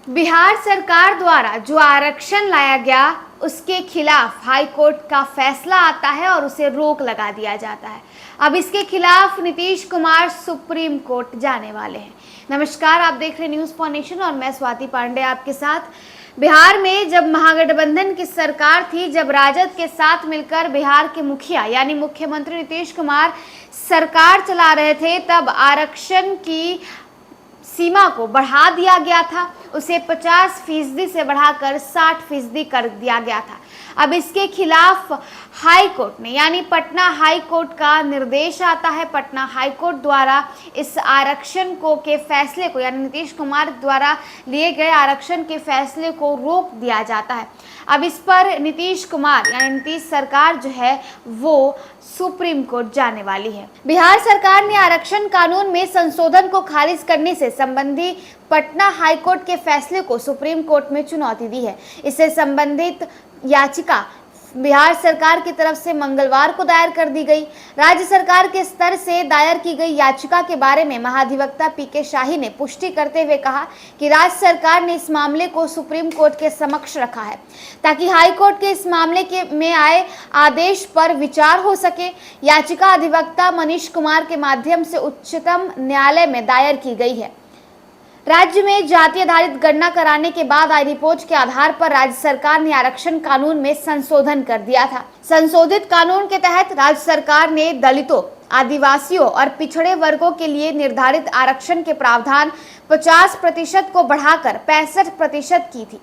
बिहार सरकार द्वारा जो आरक्षण लाया गया उसके खिलाफ हाई कोर्ट का फैसला आता है और उसे रोक लगा दिया जाता है। अब इसके खिलाफ नीतीश कुमार सुप्रीम कोर्ट जाने वाले हैं। नमस्कार, आप देख रहे हैं न्यूज़ फॉर नेशन और मैं स्वाति पांडे आपके साथ। बिहार में जब महागठबंधन की सरकार थी, जब राजद के साथ मिलकर बिहार के मुखिया यानी मुख्यमंत्री नीतीश कुमार सरकार चला रहे थे, तब आरक्षण की सीमा को बढ़ा दिया गया था। उसे 50% से बढ़ाकर 60% कर दिया गया था। अब इसके खिलाफ हाई कोर्ट ने यानी पटना हाई कोर्ट का निर्देश आता है। पटना हाई कोर्ट द्वारा इस आरक्षण को के फैसले को यानी नीतीश कुमार द्वारा लिए गए आरक्षण के फैसले को रोक दिया जाता है। अब इस पर नीतीश कुमार यानी नीतीश सरकार जो है वो सुप्रीम कोर्ट जाने वाली है। बिहार सरकार ने आरक्षण कानून में संशोधन को खारिज करने से संबंधी पटना हाई कोर्ट के फैसले को सुप्रीम कोर्ट में चुनौती दी है। इससे संबंधित याचिका बिहार सरकार की तरफ से मंगलवार को दायर कर दी गई। राज्य सरकार के स्तर से दायर की गई याचिका के बारे में महाधिवक्ता पीके शाही ने पुष्टि करते हुए कहा कि राज्य सरकार ने इस मामले को सुप्रीम कोर्ट के समक्ष रखा है ताकि हाई कोर्ट के इस मामले में आए आदेश पर विचार हो सके। याचिका अधिवक्ता मनीष कुमार के माध्यम से उच्चतम न्यायालय में दायर की गई है। राज्य में जाति आधारित गणना कराने के बाद आई रिपोर्ट के आधार पर राज्य सरकार ने आरक्षण कानून में संशोधन कर दिया था। संशोधित कानून के तहत राज्य सरकार ने दलितों, आदिवासियों और पिछड़े वर्गों के लिए निर्धारित आरक्षण के प्रावधान 50% को बढ़ाकर 65% की थी।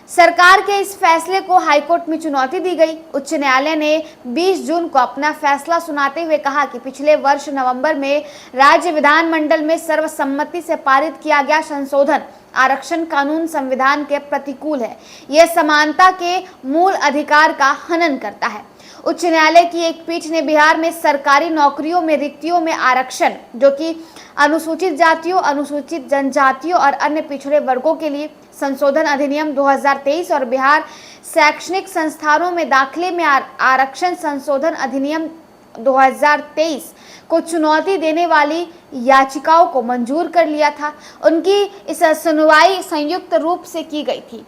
सरकार के इस फैसले को हाईकोर्ट में चुनौती दी गई। उच्च न्यायालय ने 20 जून को अपना फैसला सुनाते हुए कहा कि पिछले वर्ष नवंबर में राज्य विधानमंडल में सर्वसम्मति से पारित किया गया संशोधन आरक्षण कानून संविधान के प्रतिकूल है। यह समानता के मूल अधिकार का हनन करता है। उच्च न्यायालय की एक पीठ ने बिहार में सरकारी नौकरियों में रिक्तियों में आरक्षण, जो कि अनुसूचित जातियों, अनुसूचित जनजातियों और अन्य पिछड़े वर्गों के लिए संशोधन अधिनियम 2023 और बिहार शैक्षणिक संस्थानों में दाखिले में आरक्षण संशोधन अधिनियम 2023 को चुनौती देने वाली याचिकाओं को मंजूर कर लिया था। उनकी इस सुनवाई संयुक्त रूप से की गई थी।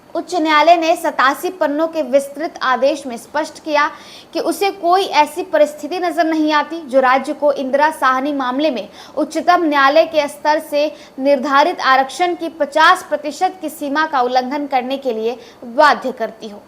उच्च न्यायालय ने 87 पन्नों के विस्तृत आदेश में स्पष्ट किया कि उसे कोई ऐसी परिस्थिति नजर नहीं आती जो राज्य को इंदिरा साहनी मामले में उच्चतम न्यायालय के स्तर से निर्धारित आरक्षण की 50% की सीमा का उल्लंघन करने के लिए बाध्य करती हो।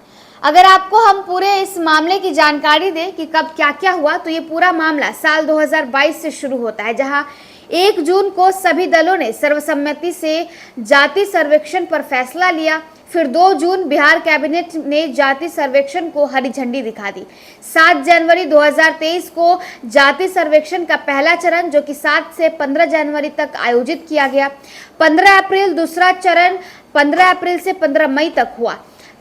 अगर आपको हम पूरे इस मामले की जानकारी दें कि कब क्या क्या हुआ, तो ये पूरा मामला साल 2022 से शुरू होता है, जहां 1 जून को सभी दलों ने सर्वसम्मति से जाति सर्वेक्षण पर फैसला लिया। फिर 2 जून बिहार कैबिनेट ने जाति सर्वेक्षण को हरी झंडी दिखा दी। 7 जनवरी 2023 को जाति सर्वेक्षण का पहला चरण, जो कि 7 से 15 जनवरी तक आयोजित किया गया। 15 अप्रैल दूसरा चरण 15 अप्रैल से 15 मई तक हुआ।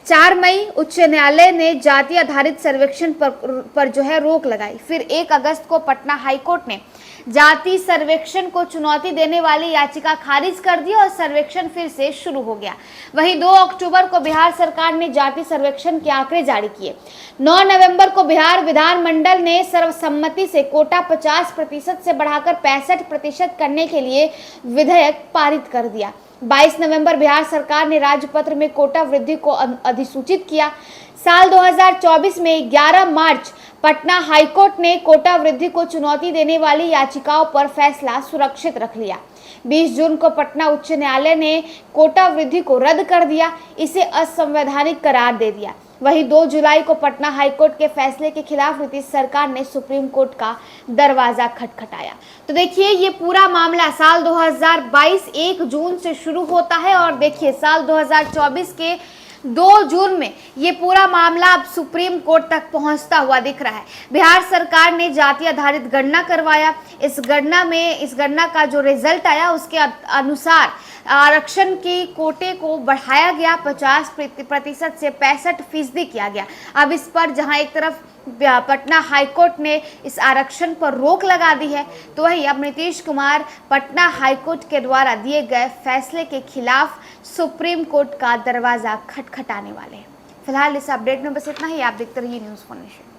4 मई उच्च न्यायालय ने जाति आधारित सर्वेक्षण पर जो है रोक लगाई। फिर 1 अगस्त को पटना हाईकोर्ट ने जाति सर्वेक्षण को चुनौती देने वाली याचिका खारिज कर दी और सर्वेक्षण फिर से शुरू हो गया। वहीं 2 अक्टूबर को बिहार सरकार ने जाति सर्वेक्षण के आंकड़े जारी किए। 9 नवंबर को बिहार विधानमंडल ने सर्वसम्मति से कोटा 50% से बढ़ाकर 65% करने के लिए विधेयक पारित कर दिया। 22 नवंबर बिहार सरकार ने राजपत्र में कोटा वृद्धि को अधिसूचित किया। साल 2024 में 11 मार्च पटना हाईकोर्ट ने कोटा वृद्धि को चुनौती देने वाली याचिकाओं पर फैसला सुरक्षित रख लिया। 20 जून को पटना उच्च न्यायालय ने कोटा वृद्धि को रद्द कर दिया, इसे असंवैधानिक करार दे दिया। वहीं 2 जुलाई को पटना हाईकोर्ट के फैसले के खिलाफ नीतीश सरकार ने सुप्रीम कोर्ट का दरवाजा खटखटाया। तो देखिए, ये पूरा मामला साल 2022 1 जून से शुरू होता है और देखिए साल 2024 के 2 जून में ये पूरा मामला अब सुप्रीम कोर्ट तक पहुंचता हुआ दिख रहा है। बिहार सरकार ने जाति आधारित गणना करवाया। इस गणना का जो रिजल्ट आया उसके अनुसार आरक्षण की कोटे को बढ़ाया गया, 50% से 65% किया गया। अब इस पर जहां एक तरफ पटना हाईकोर्ट ने इस आरक्षण पर रोक लगा दी है, तो वही अब नीतीश कुमार पटना हाईकोर्ट के द्वारा दिए गए फैसले के खिलाफ सुप्रीम कोर्ट का दरवाजा खटखटाने वाले हैं। फिलहाल इस अपडेट में बस इतना ही। आप देखते रहिए न्यूज़ फॉर नेशन।